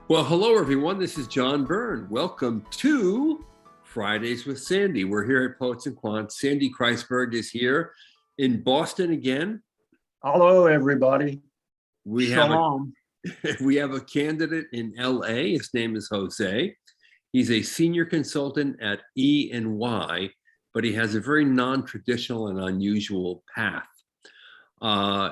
Well, hello, everyone. This is John Byrne. Welcome to Fridays with Sandy. We're here at Poets and Quants. Sandy Kreisberg is here in Boston again. Hello, everybody. We Shalom. we have a candidate in LA. His name is Jose. He's a senior consultant at E&Y, but he has a very non-traditional and unusual path.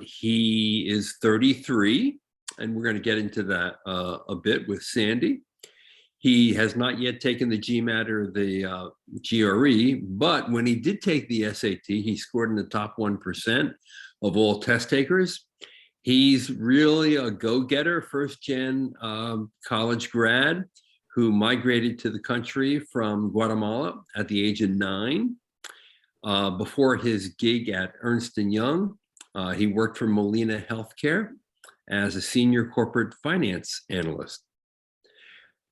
He is 33. And we're going to get into that a bit with Sandy. He has not yet taken the GMAT or the GRE, but when he did take the SAT, he scored in the top 1% of all test takers. He's really a go-getter, first-gen college grad who migrated to the country from Guatemala at the age of 9. Before his gig at Ernst & Young, he worked for Molina Healthcare as a senior corporate finance analyst.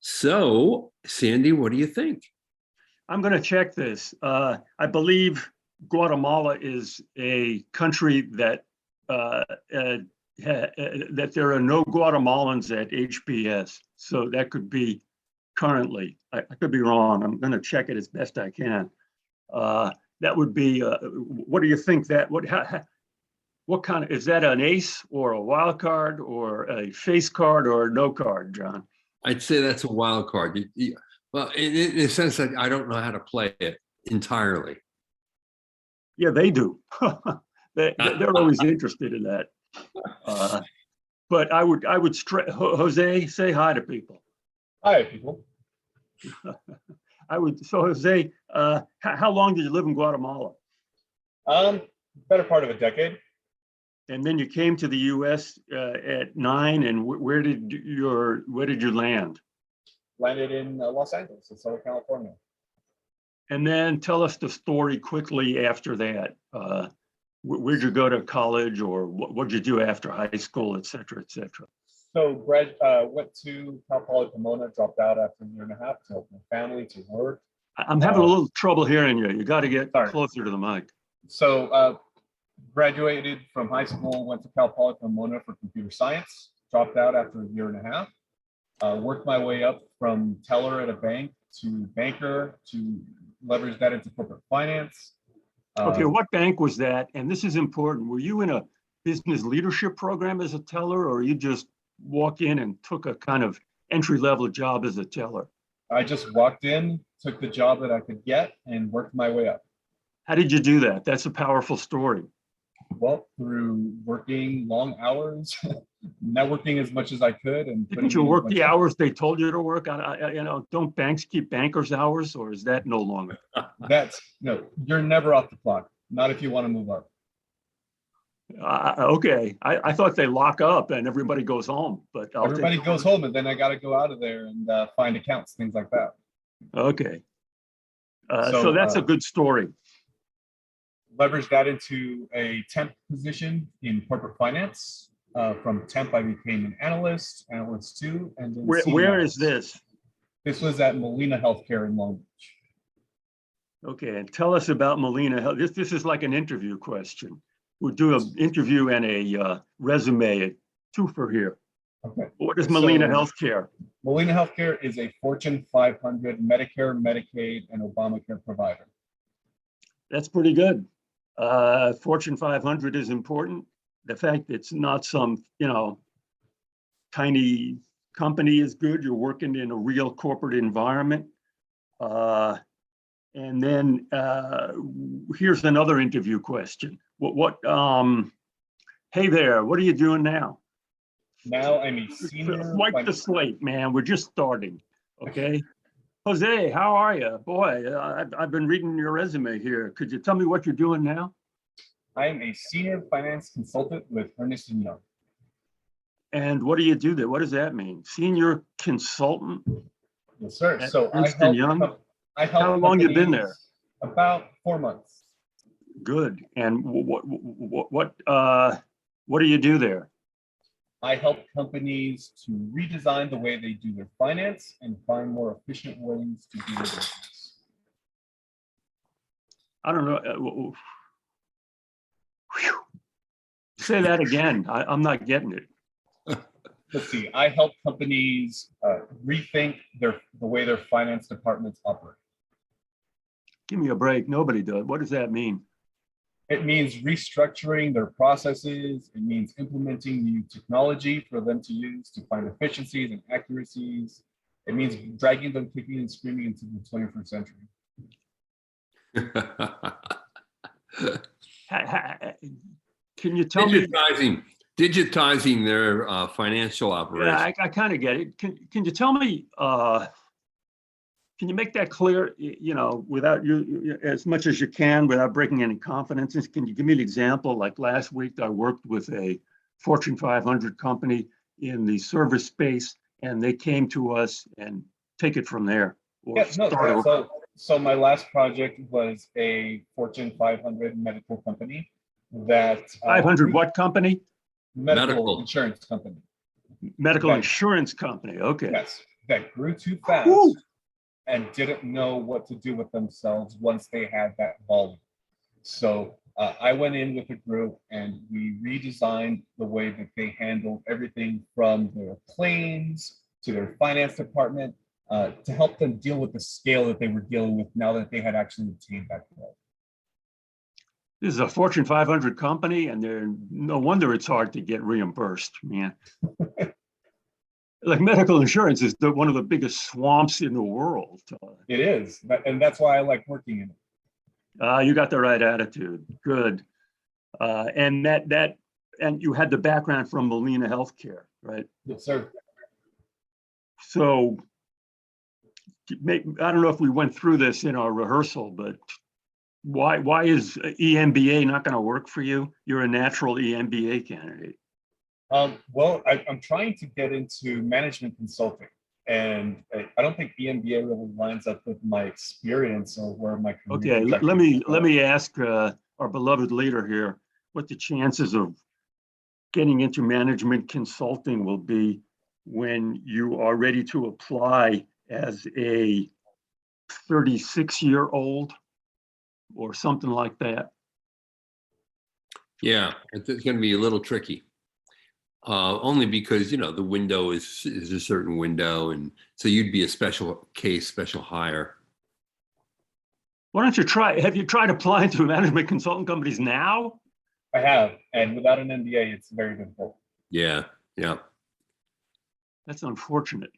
So, Sandy, what do you think? I'm going to check this. I believe Guatemala is a country that that there are no Guatemalans at HBS. So that could be currently. I could be wrong. I'm going to check it as best I can. That would be. What do you think that? What kind of, is that an ace or a wild card or a face card or no card, John? I'd say that's a wild card. Well, in a sense that I don't know how to play it entirely. Yeah, they do. They're always interested in that. But I would Jose, say hi to people. Hi, people. So Jose, how long did you live in Guatemala? Better part of a decade. And then you came to the U.S. At 9, and where did you land? Landed in Los Angeles, in Southern California. And then tell us the story quickly after that. Where'd you go to college, or what'd you do after high school, et cetera, et cetera? So went to Cal Poly Pomona, dropped out after a year and a half to help my family, to work. I'm having a little trouble hearing you. You got to get closer to the mic. So graduated from high school, went to Cal Poly Pomona for computer science, dropped out after a year and a half, worked my way up from teller at a bank to banker to leverage that into corporate finance. Okay, what bank was that? And this is important. Were you in a business leadership program as a teller, or you just walk in and took a kind of entry-level job as a teller? I just walked in, took the job that I could get, and worked my way up. How did you do that? That's a powerful story. Well, through working long hours, networking as much as I could, and didn't you work the hours they told you to work? Don't banks keep bankers' hours, or is that no longer? You're never off the clock. Not if you want to move up. Okay, I thought they lock up and everybody goes home, but everybody goes home, and then I got to go out of there and find accounts, things like that. Okay, so that's a good story. Leveraged that into a temp position in corporate finance. From temp, I became an analyst 2, and then where is this? This was at Molina Healthcare in Long Beach. Okay, and tell us about Molina Health. This is like an interview question. We'll do an interview and a resume, 2 for here. Okay. What is Molina Healthcare? Molina Healthcare is a Fortune 500 Medicare, Medicaid, and Obamacare provider. That's pretty good. Fortune 500 is important. The fact that it's not some, tiny company is good. You're working in a real corporate environment. And then here's another interview question. Hey there, what are you doing now? Now I'm a senior. Wipe the slate, man. We're just starting. Okay. Jose, how are you? Boy, I've been reading your resume here. Could you tell me what you're doing now? I am a senior finance consultant with Ernst & Young. And what do you do there? What does that mean? Senior consultant? Yes, sir. So Ernst & Young? How long you been there? About 4 months. Good. And what do you do there? I help companies to redesign the way they do their finance and find more efficient ways to do their business. I don't know. Say that again. I'm not getting it. let's see. I help companies rethink the way their finance departments operate. Give me a break. Nobody does. What does that mean? It means restructuring their processes. It means implementing new technology for them to use to find efficiencies and accuracies. It means dragging them kicking and screaming into the 21st century. Can you tell me? Digitizing their financial operation. Yeah, I kind of get it. Can you tell me? Can you make that clear? You know, without you as much as you can, without breaking any confidences. Can you give me an example? Like last week, I worked with a Fortune 500 company in the service space, and they came to us and take it from there. Or Yeah, no, start over. so my last project was a Fortune 500 medical company that 500 what company? medical insurance company. Medical That- insurance company. Okay. Yes, that grew too fast Woo! and didn't know what to do with themselves once they had that volume. So I went in with a group and we redesigned the way that they handled everything from their claims to their finance department to help them deal with the scale that they were dealing with now that they had actually obtained that growth. This is a Fortune 500 company, and they're no wonder it's hard to get reimbursed, man. Like medical insurance is one of the biggest swamps in the world. It is, and that's why I like working in it. You got the right attitude. Good. And and you had the background from Molina Healthcare, right? Yes, sir. So I don't know if we went through this in our rehearsal, but why is EMBA not going to work for you? You're a natural EMBA candidate. Well, I'm trying to get into management consulting, and I don't think EMBA really lines up with my experience or where my career. Okay, let me ask our beloved leader here what the chances of getting into management consulting will be when you are ready to apply as a 36-year-old or something like that. Yeah, it's going to be a little tricky. Only because, you know, the window is a certain window. And so you'd be a special case, special hire. Why don't you have you tried applying to management consulting companies now? I have, and without an MBA, it's very difficult. Yeah, yeah. That's unfortunate.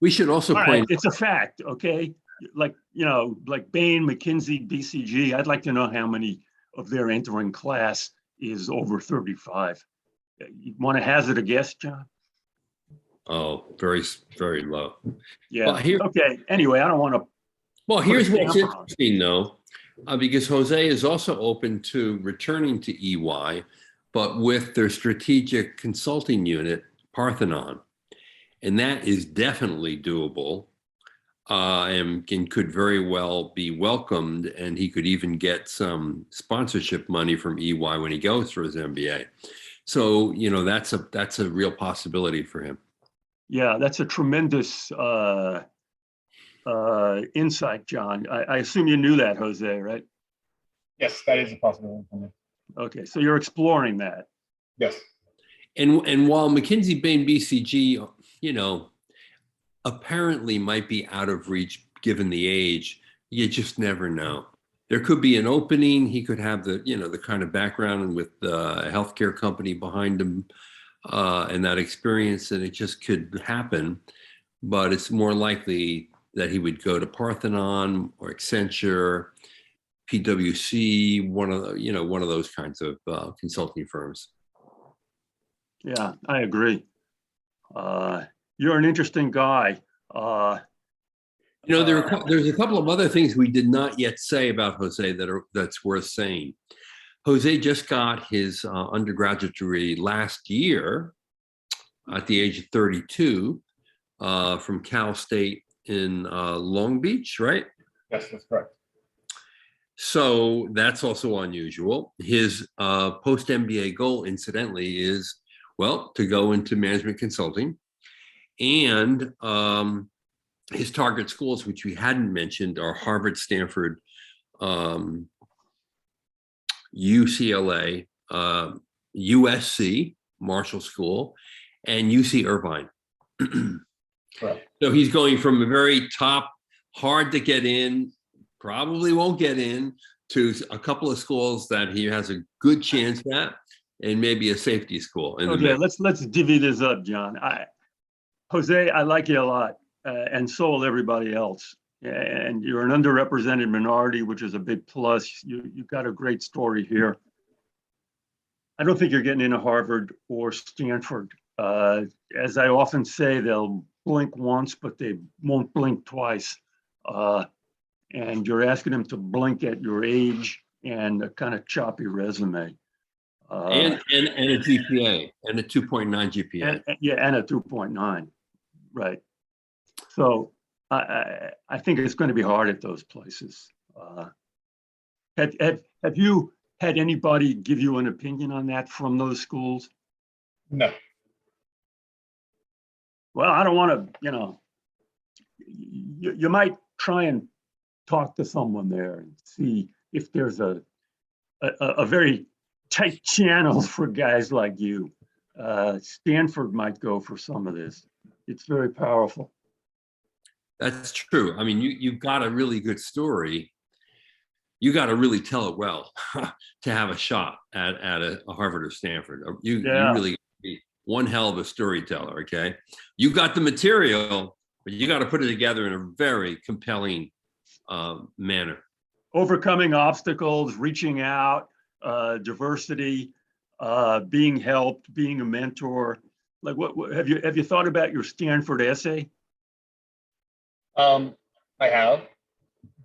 We should also point. Right, it's a fact, okay? Like, you know, like Bain, McKinsey, BCG, I'd like to know how many of their entering class is over 35. You want to hazard a guess, John? Oh, very, very low. Yeah, Well, okay. Anyway, I don't want to. Well, here's what's interesting, though, because Jose is also open to returning to EY, but with their strategic consulting unit, Parthenon. And that is definitely doable and could very well be welcomed. And he could even get some sponsorship money from EY when he goes for his MBA. So, you know, that's a real possibility for him. Yeah, that's a tremendous insight, John. I assume you knew that, Jose, right? Yes, that is a possibility for me. Okay, so you're exploring that. Yes. And while McKinsey, Bain, BCG, you know, apparently might be out of reach given the age, you just never know. There could be an opening. He could have the, you know, the kind of background with a healthcare company behind him and that experience, and it just could happen. But it's more likely that he would go to Parthenon or Accenture, PwC, one of those kinds of consulting firms. Yeah, I agree. You're an interesting guy. You know, there's a couple of other things we did not yet say about Jose that's worth saying. Jose just got his undergraduate degree last year at the age of 32 from Cal State in Long Beach, right? Yes, that's correct. So that's also unusual. His post-MBA goal, incidentally, is, well, to go into management consulting. And his target schools, which we hadn't mentioned, are Harvard, Stanford, UCLA, USC, Marshall School, and UC Irvine. Correct. So he's going from a very top, hard to get in, probably won't get in, to a couple of schools that he has a good chance at, and maybe a safety school in the Okay, mix. let's divvy this up, John. Jose, I like you a lot, and so will everybody else. And you're an underrepresented minority, which is a big plus. You've got a great story here. I don't think you're getting into Harvard or Stanford. As I often say, they'll blink once, but they won't blink twice. And you're asking them to blink at your age and a kind of choppy resume. And a GPA, and a 2.9 GPA. And a 2.9, right. So I think it's going to be hard at those places. Have you had anybody give you an opinion on that from those schools? No. Well, I don't want to, you might try and talk to someone there and see if there's a very tight channel for guys like you. Stanford might go for some of this. It's very powerful. That's true. I mean, you've got a really good story. You got to really tell it well to have a shot at a Harvard or Stanford. You really be one hell of a storyteller. Okay, you got the material, but you got to put it together in a very compelling manner. Overcoming obstacles, reaching out, diversity, being helped, being a mentor. Like, what have you thought about your Stanford essay? I have,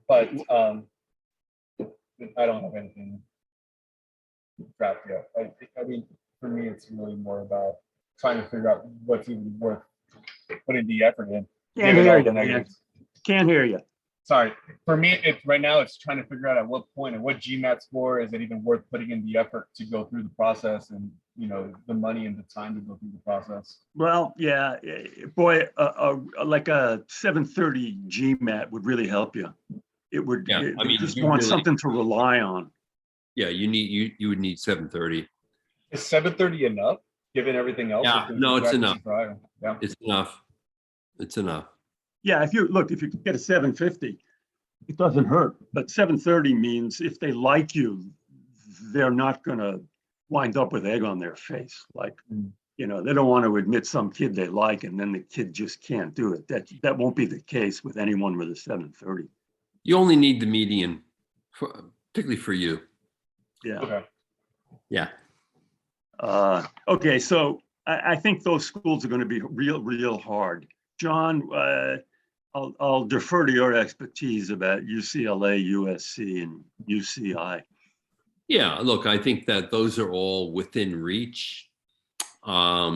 but I don't have anything drafted yet. I mean, for me, it's really more about trying to figure out what's even worth putting the effort in. Can't hear you, man. Can't hear you. Sorry. For me, it's right now, it's trying to figure out at what point and what GMAT score is it even worth putting in the effort to go through the process, and the money and the time to go through the process. Well, yeah, boy, like a 730 GMAT would really help you. It would. Yeah, I mean, just want something to rely on. Yeah, you would need 730. Is 730 enough given everything else? Yeah, no, it's enough. Yeah, it's enough. It's enough. Yeah, if you get a 750, it doesn't hurt. But 730 means if they like you, they're not going to wind up with egg on their face. Like, they don't want to admit some kid they like, and then the kid just can't do it. That won't be the case with anyone with a 730. You only need the median, particularly for you. Yeah. Okay. Yeah. Okay, so I think those schools are going to be real hard. John, I'll defer to your expertise about UCLA, USC, and UCI. Yeah, look, I think that those are all within reach. I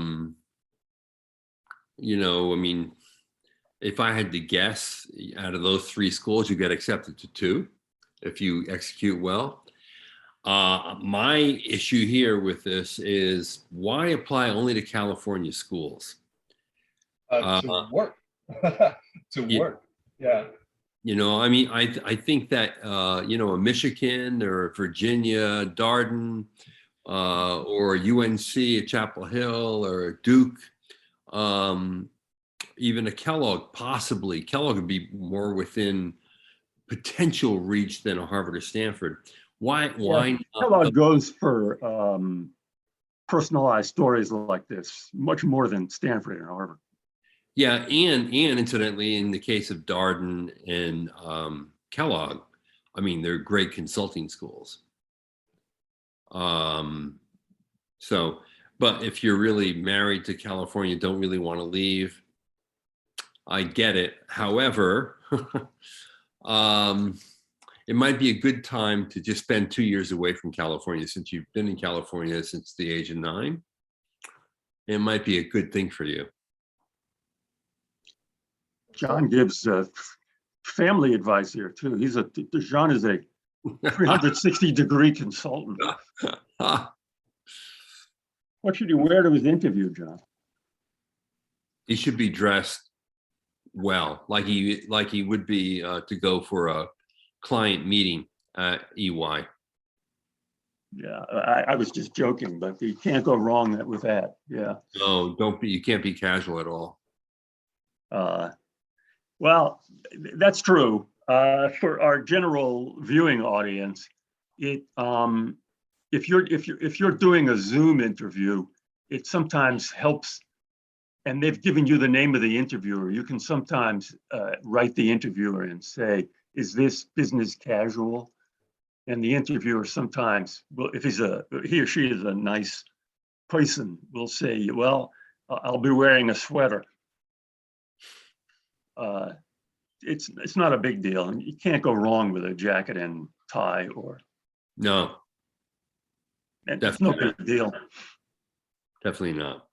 mean, if I had to guess, out of those three schools, you get accepted to two if you execute well. My issue here with this is, why apply only to California schools? To work. Work. Yeah. I mean, I think that, a Michigan or Virginia, Darden, or UNC at Chapel Hill, or Duke, even a Kellogg, possibly. Kellogg would be more within potential reach than a Harvard or Stanford. Why not? Kellogg goes for personalized stories like this, much more than Stanford and Harvard. Yeah, and incidentally, in the case of Darden and Kellogg, I mean, they're great consulting schools. But if you're really married to California, don't really want to leave, I get it. However, it might be a good time to just spend 2 years away from California, since you've been in California since the age of 9. It might be a good thing for you. John gives family advice here too. John is a 360-degree consultant. What should he wear to his interview, John? He should be dressed well, like he would be to go for a client meeting at EY. Yeah, I was just joking, but you can't go wrong with that. Yeah. No, don't be. You can't be casual at all. Well, that's true. For our general viewing audience, it if you're doing a Zoom interview, it sometimes helps, and they've given you the name of the interviewer. You can sometimes write the interviewer and say, "Is this business casual?" And the interviewer sometimes, well, if he or she is a nice person, will say, "Well, I'll be wearing a sweater." It's not a big deal, and you can't go wrong with a jacket and tie, No, and it's no big deal. definitely not.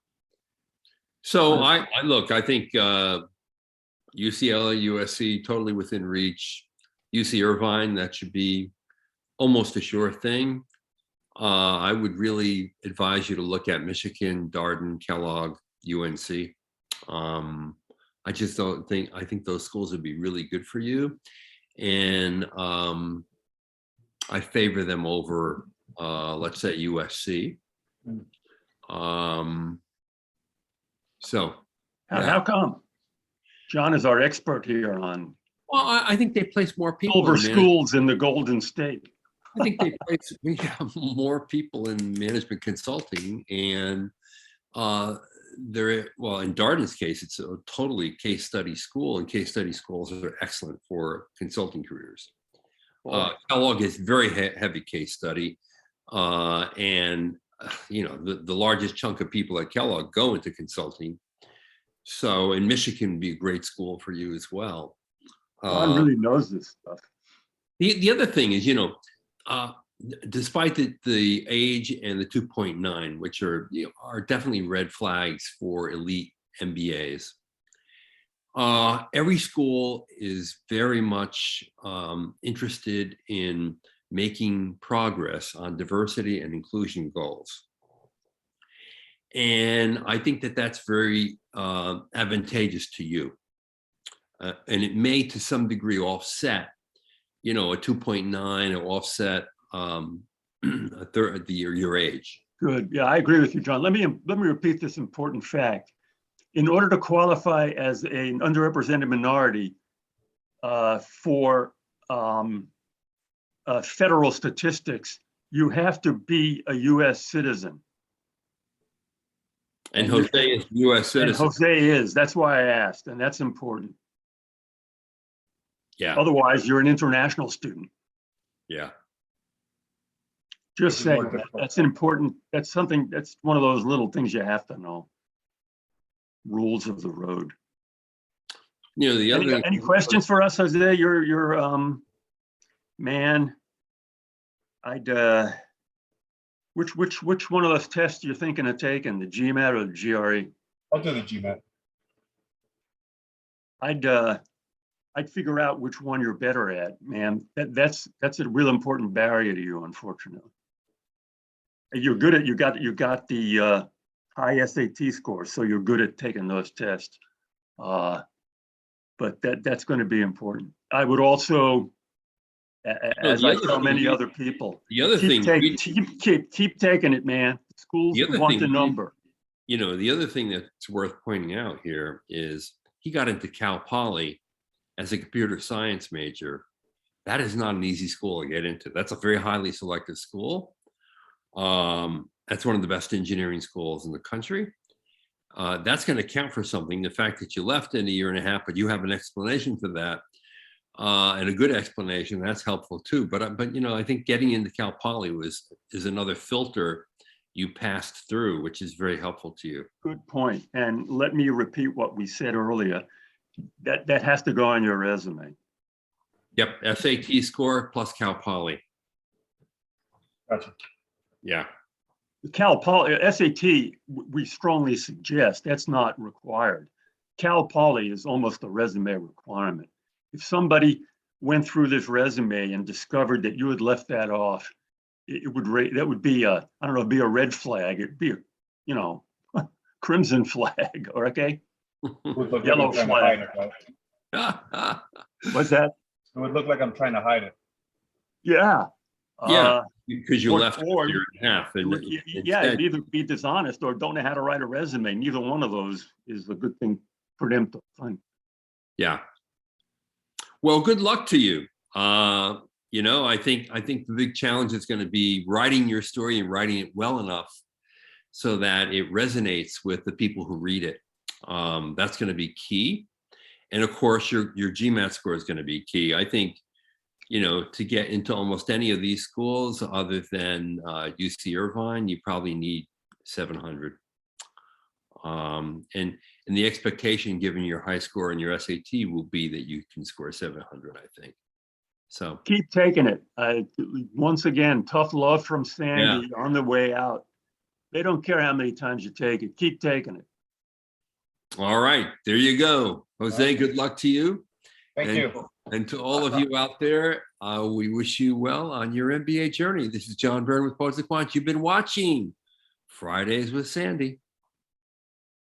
So I look. I think UCLA, USC, totally within reach. UC Irvine, that should be almost a sure thing. I would really advise you to look at Michigan, Darden, Kellogg, UNC. I just don't think, I think those schools would be really good for you. And I favor them over, let's say, USC. So. How come? John is our expert here on Well, I think they place more people. silver schools in the Golden State. I think we have more people in management consulting, and in Darden's case, it's a totally case study school, and case study schools are excellent for consulting careers. Kellogg is very heavy case study, and the largest chunk of people at Kellogg go into consulting. So, in Michigan would be a great school for you as well. John really knows this stuff. The other thing is, despite the age and the 2.9, which are definitely red flags for elite MBAs, every school is very much interested in making progress on diversity and inclusion goals. And I think that that's very advantageous to you. And it may, to some degree, offset, a 2.9 or offset a third your age. Good. Yeah, I agree with you, John. Let me repeat this important fact. In order to qualify as an underrepresented minority for federal statistics, you have to be a U.S. citizen. And Jose is U.S. citizen. And Jose is. That's why I asked, and that's important. Yeah. Otherwise, you're an international student. Yeah. Just saying, that's important. That's one of those little things you have to know. Rules of the road. The other. Any questions for us, Jose? You're man. Which one of those tests you're thinking of taking, the GMAT or the GRE? I'll do the GMAT. I'd figure out which one you're better at, man. That's a real important barrier to you, unfortunately. You're good at you got the high SAT score, so you're good at taking those tests. But that's going to be important. I would also, as I tell many other people, the other thing, keep taking it, man. Schools want the number. The other thing that's worth pointing out here is he got into Cal Poly as a computer science major. That is not an easy school to get into. That's a very highly selective school. That's one of the best engineering schools in the country. That's going to count for something. The fact that you left in a year and a half, but you have an explanation for that, and a good explanation, that's helpful too. But I think getting into Cal Poly is another filter you passed through, which is very helpful to you. Good point. And let me repeat what we said earlier. That has to go on your resume. Yep, SAT score plus Cal Poly. Gotcha. Yeah. Cal Poly, SAT, we strongly suggest that's not required. Cal Poly is almost a resume requirement. If somebody went through this resume and discovered that you had left that off, that would be a red flag. It'd be a, crimson flag, okay? Yellow flag. Right? What's that? It would look like I'm trying to hide it. Yeah. Yeah. because you Or- left or- a year and a half. And Yeah, instead- either be dishonest or don't know how to write a resume. Neither one of those is a good thing for them to find. yeah. Well, good luck to you. You know, I think the big challenge is going to be writing your story and writing it well enough so that it resonates with the people who read it. That's going to be key. And of course, your GMAT score is going to be key. I think, you know, to get into almost any of these schools other than UC Irvine, you probably need 700. And the expectation, given your high score and your SAT, will be that you can score 700, I think. So Keep taking it. Once again, tough love from Sandy on the way out. They don't care how many times you take it. Keep taking it. all right, there you go. Jose, good luck to you. Thank you. And to all of you out there, we wish you well on your MBA journey. This is John Byrne with Poets and Quants. You've been watching Fridays with Sandy.